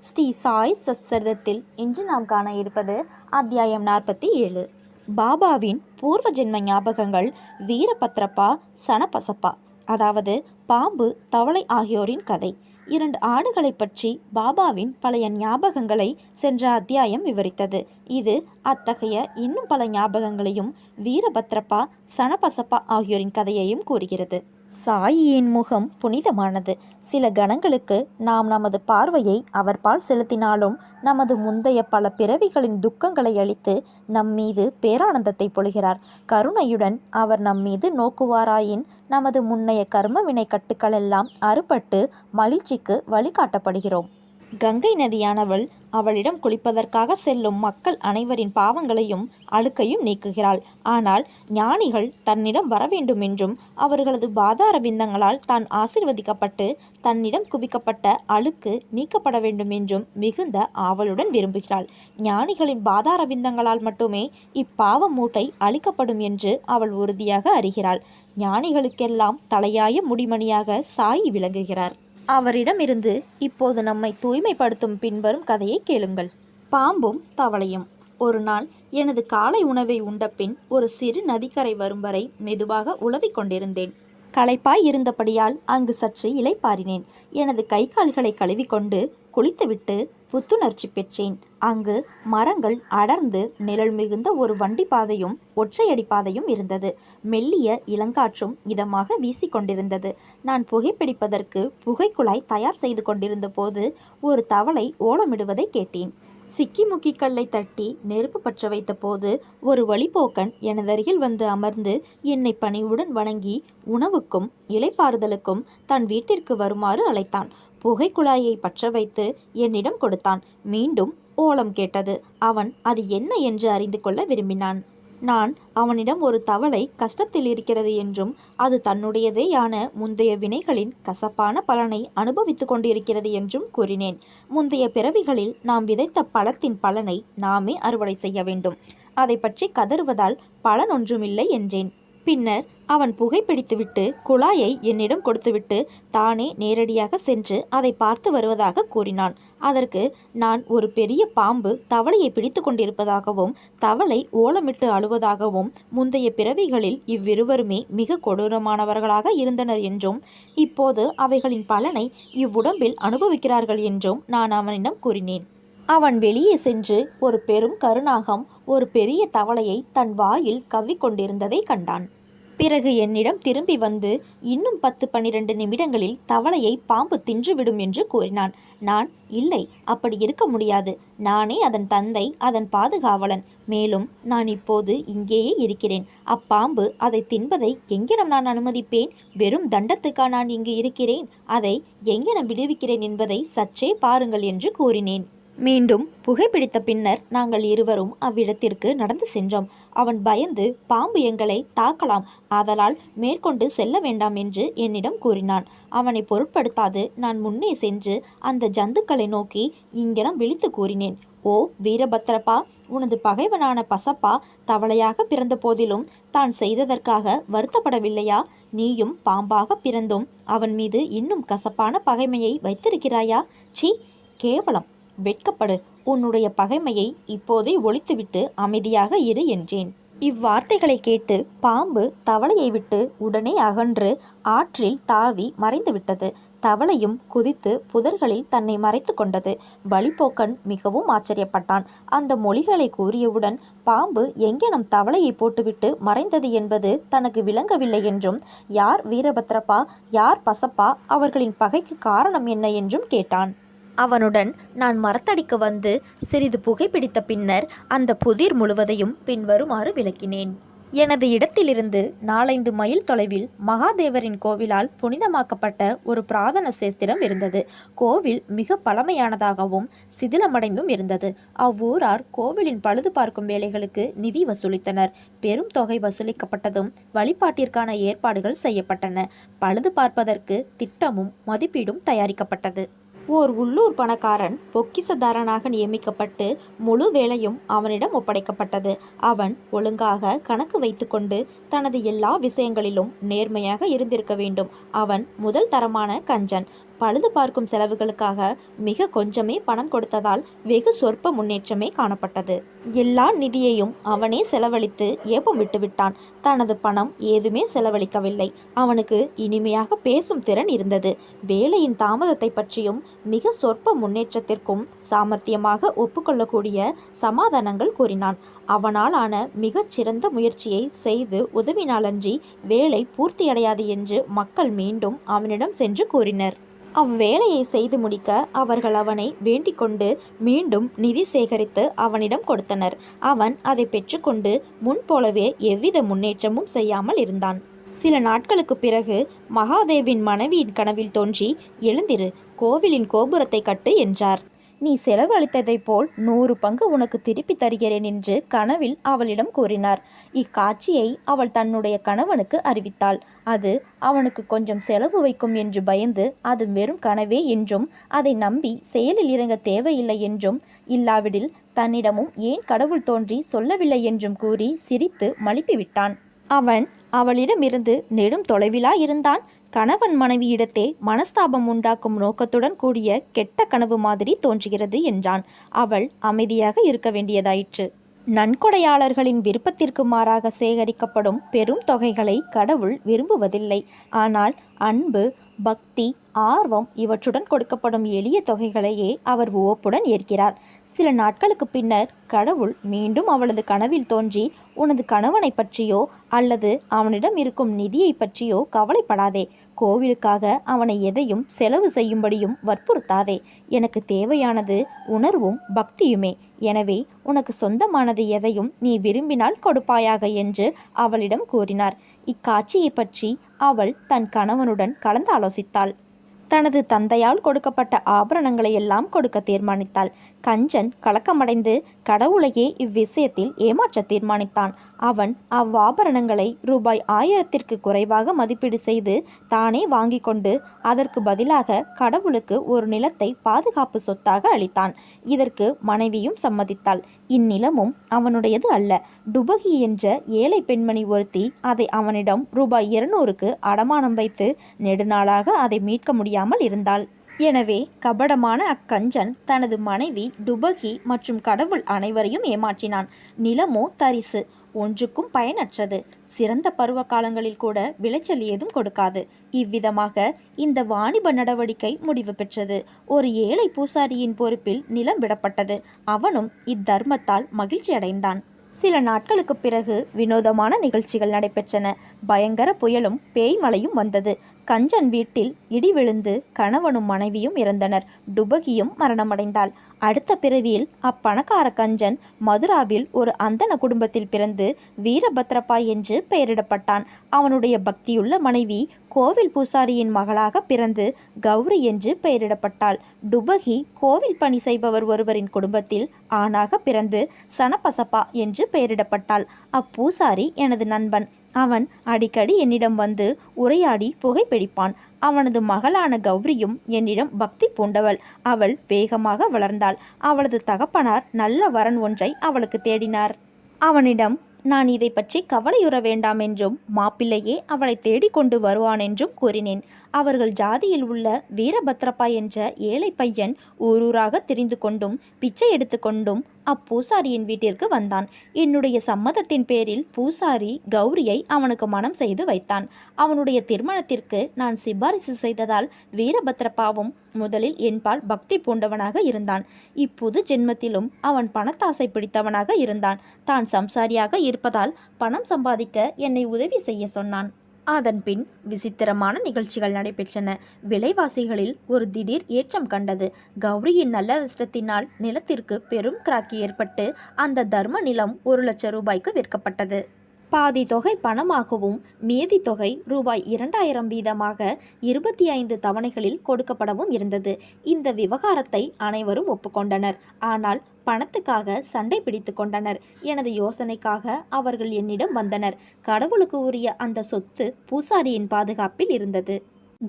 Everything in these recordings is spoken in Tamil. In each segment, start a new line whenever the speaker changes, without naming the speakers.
ஸ்ரீ சாய் சத்சரிதத்தில் இன்று நாம் காண இருப்பது அத்தியாயம் 47. பாபாவின் பூர்வ ஜென்ம ஞாபகங்கள். வீரபத்ரப்பா சனபசப்பா, அதாவது பாம்பு தவளை ஆகியோரின் கதை. 2 ஆடுகளை பற்றி பாபாவின் பழைய ஞாபகங்களை சென்ற அத்தியாயம் விவரித்தது. இது அத்தகைய இன்னும் பல ஞாபகங்களையும் வீரபத்ரப்பா சனபசப்பா ஆகியோரின் கதையையும் கூறுகிறது. சாயியின் முகம் புனிதமானது. சில கணங்களுக்கு நாம் நமது பார்வையை அவர் பால் செலுத்தினாலும் நமது முந்தைய பல பிறவிகளின் துக்கங்களை அளித்து நம்மீது பேரானந்தத்தை பொழிகிறார். கருணையுடன் அவர் நம்மீது நோக்குவாராயின் நமது முன்னைய கர்ம வினை கட்டுக்களெல்லாம் அறுபட்டு மகிழ்ச்சிக்கு வழிகாட்டப்படுகிறோம். கங்கை நதியானவள் அவளிடம் குளிப்பதற்காக செல்லும் மக்கள் அனைவரின் பாவங்களையும் அழுக்கையும் நீக்குகிறாள். ஆனால் ஞானிகள் தன்னிடம் வர வேண்டும் என்றும் அவர்களது பாதார விந்தங்களால் தான் ஆசீர்வதிக்கப்பட்டு தன்னிடம் குவிக்கப்பட்ட அழுக்கு நீக்கப்பட வேண்டும் என்றும் மிகுந்த ஆவலுடன் விரும்புகிறாள். ஞானிகளின் பாதார விந்தங்களால் மட்டுமே இப்பாவ மூட்டை அழிக்கப்படும் என்று அவள் உறுதியாக அறிகிறாள். ஞானிகளுக்கெல்லாம் தலையாய முடிமணியாக சாயி விளங்குகிறார். அவரிடமிருந்து இப்போது நம்மை தூய்மைப்படுத்தும் பின்வரும் கதையை கேளுங்கள். பாம்பும் தவளையும். ஒரு நாள் எனது காலை உணவை உண்டபின் ஒரு சிறு நதிக்கரை வரும் வரை மெதுவாக உலவிக் கொண்டிருந்தேன். களைப்பாய் இருந்தபடியால் அங்கு சற்று இளைப்பாறினேன். எனது கை கால்களை கழுவிக்கொண்டு குளித்துவிட்டு புத்துணர்ச்சி பெற்றேன். அங்கு மரங்கள் அடர்ந்து நிழல் மிகுந்த ஒரு வண்டி பாதையும் ஒற்றையடி பாதையும் இருந்தது. மெல்லிய இளங்காற்றும் இதமாக வீசிக்கொண்டிருந்தது. நான் புகைப்பிடிப்பதற்கு புகைக்குழாய் தயார் செய்து கொண்டிருந்த போது ஒரு தவளை ஓலமிடுவதை கேட்டேன். சிக்கிமுக்கி கல்லை தட்டி நெருப்பு பற்ற வைத்த போது ஒரு வழிபோக்கன் எனதருகில் வந்து அமர்ந்து என்னை பணிவுடன் வணங்கி உணவுக்கும் இளைப்பாறுதலுக்கும் தன் வீட்டிற்கு வருமாறு அழைத்தான். புகைக்குழாயை பற்ற வைத்து என்னிடம் கொடுத்தான். மீண்டும் ஓலம் கேட்டது. அவன் அது என்ன என்று அறிந்து கொள்ள விரும்பினான். நான் அவனிடம் ஒரு தவளை கஷ்டத்தில் இருக்கிறது என்றும் அது தன்னுடையதேயான முந்தைய வினைகளின் கசப்பான பலனை அனுபவித்து கொண்டிருக்கிறது என்றும் கூறினேன். முந்தைய பிறவிகளில் நாம் விதைத்த பழத்தின் பலனை நாமே அறுவடை செய்ய வேண்டும். அதை பற்றி கதறுவதால் பலன் ஒன்றுமில்லை என்றேன். பின்னர் அவன் புகைப்பிடித்துவிட்டு குழாயை என்னிடம் கொடுத்துவிட்டு தானே நேரடியாக சென்று அதை பார்த்து வருவதாக கூறினான். அதற்கு நான் ஒரு பெரிய பாம்பு தவளையை பிடித்து கொண்டிருப்பதாகவும் தவளை ஓலமிட்டு அழுவதாகவும் முந்தைய பிறவிகளில் இவ்விருவருமே மிக கொடூரமானவர்களாக இருந்தனர் என்றும் இப்போது அவைகளின் பலனை இவ்வுடம்பில் அனுபவிக்கிறார்கள் என்றும் நான் அவனிடம் கூறினேன். அவன் வெளியே சென்று ஒரு பெரும் கருநாகம் ஒரு பெரிய தவளையை தன் வாயில் கவ்விக்கொண்டிருந்ததை கண்டான். பிறகு என்னிடம் திரும்பி வந்து இன்னும் 10-12 நிமிடங்களில் தவளையை பாம்பு தின்றுவிடும் என்று கூறினான். நான் இல்லை, அப்படி இருக்க முடியாது. நானே அதன் தந்தை, அதன் பாதுகாவலன். மேலும் நான் இப்போது இங்கேயே இருக்கிறேன். அப்பாம்பு அதை தின்பதை எங்கெனம் நான் அனுமதிப்பேன்? வெறும் தண்டத்துக்கா நான் இங்கு இருக்கிறேன்? அதை எங்கெனம் விடுவிக்கிறேன் என்பதை சற்றே பாருங்கள் என்று கூறினேன். மீண்டும் புகைப்பிடித்த பின்னர் நாங்கள் இருவரும் அவ்விடத்திற்கு நடந்து சென்றோம். அவன் பயந்து பாம்பு எங்களை தாக்கலாம், ஆதலால் மேற்கொண்டு செல்ல வேண்டாம் என்று என்னிடம் கூறினான். அவனை பொருட்படுத்தாது நான் முன்னே சென்று அந்த ஜந்துக்களை நோக்கி இங்கெனம் விழித்து கூறினேன். ஓ வீரபத்ரப்பா, உனது பகைவனான பசப்பா தவளையாக பிறந்த போதிலும் தான் செய்ததற்காக வருத்தப்படவில்லையா? நீயும் பாம்பாக பிறந்தும் அவன் மீது இன்னும் கசப்பான பகைமையை வைத்திருக்கிறாயா? சீ, கேவலம்! வெட்கப்படு! உன்னுடைய பகைமையை இப்போதே ஒழித்துவிட்டு அமைதியாக இரு என்றேன். இவ்வார்த்தைகளை கேட்டு பாம்பு தவளையை விட்டு உடனே அகன்று ஆற்றில் தாவி மறைந்துவிட்டது. தவளையும் குதித்து புதர்களில் தன்னை மறைத்து கொண்டது. வழிபோக்கன் மிகவும் ஆச்சரியப்பட்டான். அந்த மொழிகளை கூறியவுடன் பாம்பு எங்கெனம் தவளையை போட்டுவிட்டு மறைந்தது என்பது தனக்கு விளங்கவில்லை என்றும் யார் வீரபத்ரப்பா, யார் பசப்பா, அவர்களின் பகைக்கு காரணம் என்ன என்றும் கேட்டான். அவனுடன் நான் மரத்தடிக்கு வந்து சிறிது புகைப்பிடித்த பின்னர் அந்த புதிர் முழுவதையும் பின்வருமாறு விளக்கினேன். எனது இடத்திலிருந்து 4-5 மைல் தொலைவில் மகாதேவரின் கோவிலால் புனிதமாக்கப்பட்ட ஒரு பிரார்த்தன சேஸ்திரம் இருந்தது. கோவில் மிக பழமையானதாகவும் சிதிலமடைந்தும் இருந்தது. அவ்வூரார் கோவிலின் பழுது பார்க்கும் வேலைகளுக்கு நிதி வசூலித்தனர். பெரும் தொகை வசூலிக்கப்பட்டதும் வழிபாட்டிற்கான ஏற்பாடுகள் செய்யப்பட்டன. பழுது பார்ப்பதற்கு திட்டமும் மதிப்பீடும் தயாரிக்கப்பட்டது. ஓர் உள்ளூர் பணக்காரன் பொக்கிசதாரனாக நியமிக்கப்பட்டு முழு வேலையும் அவனிடம் ஒப்படைக்கப்பட்டது. அவன் ஒழுங்காக கணக்கு வைத்துக்கொண்டு தனது எல்லா விஷயங்களிலும் நேர்மையாக இருந்திருக்க வேண்டும். அவன் முதல் தரமான கஞ்சன். பழுது பார்க்கும் செலவுகளுக்காக மிக கொஞ்சமே பணம் கொடுத்ததால் வெகு சொற்ப முன்னேற்றமே காணப்பட்டது. எல்லா நிதியையும் அவனே செலவழித்து ஏப்பம் விட்டுவிட்டான். தனது பணம் ஏதுமே செலவழிக்கவில்லை. அவனுக்கு இனிமையாக பேசும் திறன் இருந்தது. வேலையின் தாமதத்தை பற்றியும் மிக சொற்ப முன்னேற்றத்திற்கும் சாமர்த்தியமாக ஒப்புக்கொள்ளக்கூடிய சமாதானங்கள் கூறினான். அவனால் ஆன மிகச் சிறந்த முயற்சியை செய்து உதவினாலன்றி வேலை பூர்த்தியடையாது என்று மக்கள் மீண்டும் அவனிடம் சென்று கூறினர். அவ்வேலையை செய்து முடிக்க அவர்கள் அவனை வேண்டிக் கொண்டு மீண்டும் நிதி சேகரித்து அவனிடம் கொடுத்தனர். அவன் அதை பெற்றுக்கொண்டு முன்போலவே எவ்வித முன்னேற்றமும் செய்யாமல் இருந்தான். சில நாட்களுக்கு பிறகு மகாதேவின் மனைவியின் கனவில் தோன்றி, எழுந்திரு, கோவிலின் கோபுரத்தை கட்டு என்றார். நீ செலவழித்ததைப் போல் 100 பங்கு உனக்கு திருப்பி தருகிறேன் என்று கனவில் அவளிடம் கூறினார். இக்காட்சியை அவள் தன்னுடைய கணவனுக்கு அறிவித்தாள். அது அவனுக்கு கொஞ்சம் செலவு வைக்கும் என்று பயந்து அது வெறும் கனவே என்றும் அதை நம்பி செயலில் இறங்க தேவையில்லை என்றும், இல்லாவிடில் தன்னிடமும் ஏன் கடவுள் தோன்றி சொல்லவில்லை என்றும் கூறி சிரித்து மழுப்பிவிட்டான். அவன் அவளிடமிருந்து நெடும் தொலைவிலா இருந்தான். கணவன் மனைவியிடத்தே மனஸ்தாபம் உண்டாக்கும் நோக்கத்துடன் கூடிய கெட்ட கனவு மாதிரி தோன்றுகிறது என்றான். அவள் அமைதியாக இருக்க வேண்டியதாயிற்று. நன்கொடையாளர்களின் விருப்பத்திற்கு மாறாக சேகரிக்கப்படும் பெரும் தொகைகளை கடவுள் விரும்புவதில்லை. ஆனால் அன்பு, பக்தி, ஆர்வம் இவற்றுடன் கொடுக்கப்படும் எளிய தொகைகளையே அவர் உவப்புடன் ஏற்கிறார். சில நாட்களுக்கு பின்னர் கடவுள் மீண்டும் அவளது கனவில் தோன்றி, உனது கணவனை பற்றியோ அல்லது அவனிடம் இருக்கும் நிதியை பற்றியோ கவலைப்படாதே. கோவிலுக்காக அவனை எதையும் செலவு செய்யும்படியும் வற்புறுத்தாதே. எனக்கு தேவையானது உணர்வும் பக்தியுமே. எனவே உனக்கு சொந்தமானது எதையும் நீ விரும்பினால் கொடுப்பாயாக என்று அவளிடம் கூறினார். இக்காட்சியை பற்றி அவள் தன் கணவனுடன் கலந்து ஆலோசித்தாள். தனது தந்தையால் கொடுக்கப்பட்ட ஆபரணங்களை எல்லாம் கொடுக்க தீர்மானித்தாள். கஞ்சன் கலக்கமடைந்து கடவுளையே இவ்விஷயத்தில் ஏமாற்ற தீர்மானித்தான். அவன் அவ்வாபரணங்களை ரூபாய் 1000ற்கு குறைவாக மதிப்பீடு செய்து தானே வாங்கி கொண்டு அதற்கு பதிலாக கடவுளுக்கு ஒரு நிலத்தை பாதுகாப்பு சொத்தாக அளித்தான். இதற்கு மனைவியும் சம்மதித்தாள். இந்நிலமும் அவனுடையது அல்ல. டுபகி என்ற ஏழை பெண்மணி ஒருத்தி அதை அவனிடம் ரூபாய் 200க்கு அடமானம் வைத்து நெடுநாளாக அதை மீட்க முடியாமல் இருந்தாள். எனவே கபடமான அக்கஞ்சன் தனது மனைவி டுபகி மற்றும் கடவுள் அனைவரையும் ஏமாற்றினான். நிலமோ தரிசு, ஒன்றுக்கும் பயனற்றது. சிறந்த பருவ காலங்களில் கூட விளைச்சல் ஏதும் கொடுக்காது. இவ்விதமாக இந்த வாணிப நடவடிக்கை முடிவு பெற்றது. ஒரு ஏழை பூசாரியின் பொறுப்பில் நிலம் விடப்பட்டது. அவனும் இத்தர்மத்தால் மகிழ்ச்சி அடைந்தான். சில நாட்களுக்கு பிறகு வினோதமான நிகழ்ச்சிகள் நடைபெற்றன. பயங்கர புயலும் பேய் மழையும் வந்தது. கஞ்சன் வீட்டில் இடி விழுந்து கணவனும் மனைவியும் இறந்தனர். டுபகியும் மரணமடைந்தாள். அடுத்த பிறவியில் அப்பணக்கார கஞ்சன் மதுராவில் ஒரு அந்தன குடும்பத்தில் பிறந்து வீரபத்ரப்பா என்று பெயரிடப்பட்டான். அவனுடைய பக்தியுள்ள மனைவி கோவில் பூசாரியின் மகளாக பிறந்து கௌரி என்று பெயரிடப்பட்டாள். டுபகி கோவில் பணி செய்பவர் ஒருவரின் குடும்பத்தில் ஆணாக பிறந்து சனபசப்பா என்று பெயரிடப்பட்டாள். அப்பூசாரி எனது நண்பன். அவன் அடிக்கடி என்னிடம் வந்து உரையாடி புகைப்பிடிப்பான். அவனது மகளான கௌரியும் என்னிடம் பக்தி பூண்டவள். அவள் வேகமாக வளர்ந்தாள். அவளது தகப்பனார் நல்ல வரன் ஒன்றை அவளுக்கு தேடினார். அவனிடம் நான் இதை பற்றி கவலையுற வேண்டாம் என்றும் மாப்பிள்ளையே அவளை தேடிக்கொண்டு வருவான் என்றும் கூறினேன். அவர்கள் ஜாதியில் உள்ள வீரபத்ரப்பா என்ற ஏழை பையன் ஊரூராக திரிந்து கொண்டும் பிச்சை எடுத்து கொண்டும் அப்பூசாரியின் வீட்டிற்கு வந்தான். என்னுடைய சம்மதத்தின் பேரில் பூசாரி கௌரியை அவனுக்கு மனம் செய்து வைத்தான். அவனுடைய திருமணத்திற்கு நான் சிபாரிசு செய்ததால் வீரபத்ரப்பாவும் முதலில் என்பால் பக்தி பூண்டவனாக இருந்தான். இப்புது ஜென்மத்திலும் அவன் பணத்தாசை பிடித்தவனாக இருந்தான். தான் சம்சாரியாக இருப்பதால் பணம் சம்பாதிக்க என்னை உதவி செய்ய சொன்னான். அதன்பின் விசித்திரமான நிகழ்ச்சிகள் நடைபெற்றன. விலைவாசிகளில் ஒரு திடீர் ஏற்றம் கண்டது. கௌரியின் நல்ல அதிர்ஷ்டத்தினால் நிலத்திற்கு பெரும் கிராக்கி ஏற்பட்டு அந்த தர்ம நிலம் 1 லட்சம் ரூபாய்க்கு விற்கப்பட்டது. பாதி தொகை பணமாகவும் மீதி தொகை ரூபாய் 2000 வீதமாக 25 தவணைகளில் கொடுக்கப்படவும் இருந்தது. இந்த விவகாரத்தை அனைவரும் ஒப்புக்கொண்டனர். ஆனால் பணத்துக்காக சண்டை பிடித்து கொண்டனர். எனது யோசனைக்காக அவர்கள் என்னிடம் வந்தனர். கடவுளுக்கு உரிய அந்த சொத்து பூசாரியின் பாதுகாப்பில் இருந்தது.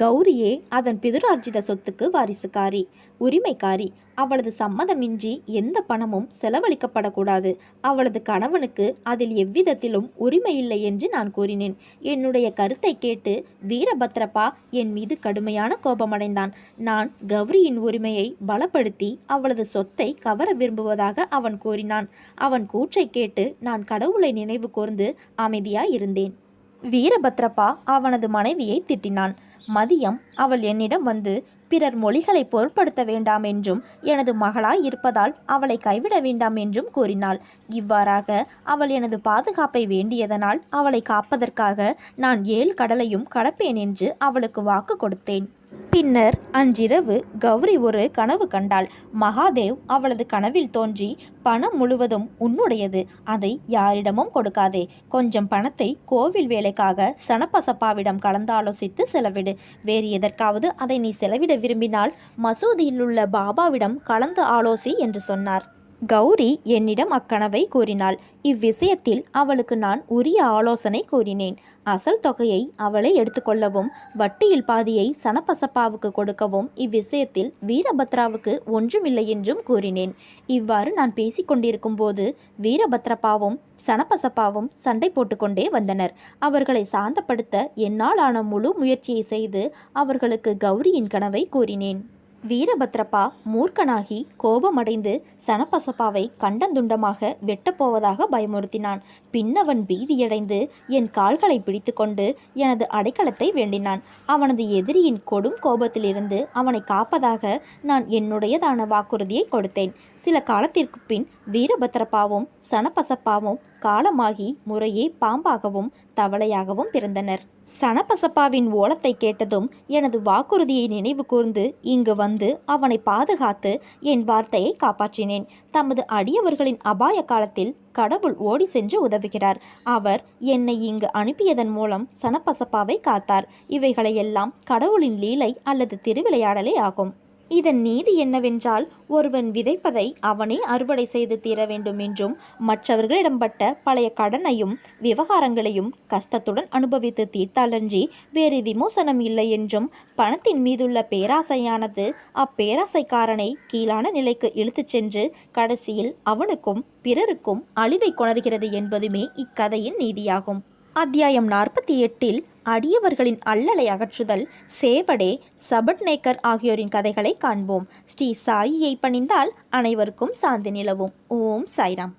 கௌரியே அதன் பிதுரார்ஜித சொத்துக்கு வாரிசுக்காரி, உரிமைக்காரி. அவளது சம்மதமின்றி எந்த பணமும் செலவழிக்கப்படக்கூடாது. அவளது கணவனுக்கு அதில் எவ்விதத்திலும் உரிமை இல்லை என்று நான் கூறினேன். என்னுடைய கருத்தை கேட்டு வீரபத்ரப்பா என் மீது கடுமையான கோபமடைந்தான். நான் கௌரியின் உரிமையை பலப்படுத்தி அவளது சொத்தை கவர விரும்புவதாக அவன் கூறினான். அவன் கூற்றை கேட்டு நான் கடவுளை நினைவு கூர்ந்து அமைதியாயிருந்தேன். வீரபத்ரப்பா அவனது மனைவியை திட்டினான். மதியம் அவள் என்னிடம் வந்து பிறர் மொழிகளை பொருட்படுத்த வேண்டாம் என்றும் எனது மகளாய் இருப்பதால் அவளை கைவிட வேண்டாம் என்றும் கூறினாள். இவ்வாறாக அவள் எனது பாதுகாப்பை வேண்டியதனால் அவளை காப்பதற்காக நான் 7 கடலையும் கடப்பேன் என்று அவளுக்கு வாக்கு கொடுத்தேன். பின்னர் அன்றிரவு கௌரி ஒரு கனவு கண்டாள். மகாதேவ் அவளது கனவில் தோன்றி, பணம் முழுவதும் உன்னுடையது, அதை யாரிடமும் கொடுக்காதே. கொஞ்சம் பணத்தை கோவில் வேலைக்காக சனப்பசப்பாவிடம் கலந்தாலோசித்து செலவிடு. வேறு எதற்காவது அதை நீ செலவிட விரும்பினால் மசூதியிலுள்ள பாபாவிடம் கலந்து ஆலோசி என்று சொன்னார். கௌரி என்னிடம் அக்கனவை கூறினாள். இவ்விஷயத்தில் அவளுக்கு நான் உரிய ஆலோசனை கூறினேன். அசல் தொகையை அவளை எடுத்துக்கொள்ளவும் வட்டியில் பாதியை சனப்பசப்பாவுக்கு கொடுக்கவும் இவ்விஷயத்தில் வீரபத்ராவுக்கு ஒன்றுமில்லை என்றும் கூறினேன். இவ்வாறு நான் பேசிக்கொண்டிருக்கும் போது வீரபத்ரப்பாவும் சனப்பசப்பாவும் சண்டை போட்டுக்கொண்டே வந்தனர். அவர்களை சாந்தப்படுத்த என்னால் ஆன முழு முயற்சியை செய்து அவர்களுக்கு கௌரியின் கனவை கூறினேன். வீரபத்ரப்பா மூர்க்கனாகி கோபமடைந்து சனப்பசப்பாவை கண்டந்துண்டமாக வெட்டப்போவதாக பயமுறுத்தினான். பின்னவன் பீதியடைந்து என் கால்களை பிடித்து கொண்டு எனது அடைக்கலத்தை வேண்டினான். அவனது எதிரியின் கொடும் கோபத்திலிருந்து அவனை காப்பதாக நான் என்னுடையதான வாக்குறுதியை கொடுத்தேன். சில காலத்திற்கு பின் வீரபத்ரப்பாவும் சனப்பசப்பாவும் காலமாகி முறையே பாம்பாகவும் தவளையாகவும் பிறந்தனர். சனப்பசப்பாவின் ஓலத்தை கேட்டதும் எனது வாக்குறுதியை நினைவு கூர்ந்து இங்கு வந்து அவனை பாதுகாத்து என் வார்த்தையை காப்பாற்றினேன். தமது அடியவர்களின் அபாய காலத்தில் கடவுள் ஓடி சென்று உதவுகிறார். அவர் என்னை இங்கு அனுப்பியதன் மூலம் சனப்பசப்பாவை காத்தார். இவைகளையெல்லாம் கடவுளின் லீலை அல்லது திருவிளையாடலே ஆகும். இதன் நீதி என்னவென்றால், ஒருவன் விதைப்பதை அவனே அறுவடை செய்து தீர வேண்டும் என்றும், மற்றவர்களிடம் பட்ட பழைய கடனையும் விவகாரங்களையும் கஷ்டத்துடன் அனுபவித்து தீர்த்தாலன்றி வேறு விமோசனம் இல்லை என்றும், பணத்தின் மீதுள்ள பேராசையானது அப்பேராசைக்காரனை கீழான நிலைக்கு இழுத்துச் சென்று கடைசியில் அவனுக்கும் பிறருக்கும் அழிவை கொணர்கிறது என்பதுமே இக்கதையின் நீதியாகும். அத்தியாயம் 48 அடியவர்களின் அல்லலை அகற்றுதல், சேவடே, சபட்நேக்கர் ஆகியோரின் கதைகளை காண்போம். ஸ்ரீ சாயியை பணிந்தால் அனைவருக்கும் சாந்தி நிலவும். ஓம் சாய்ராம்.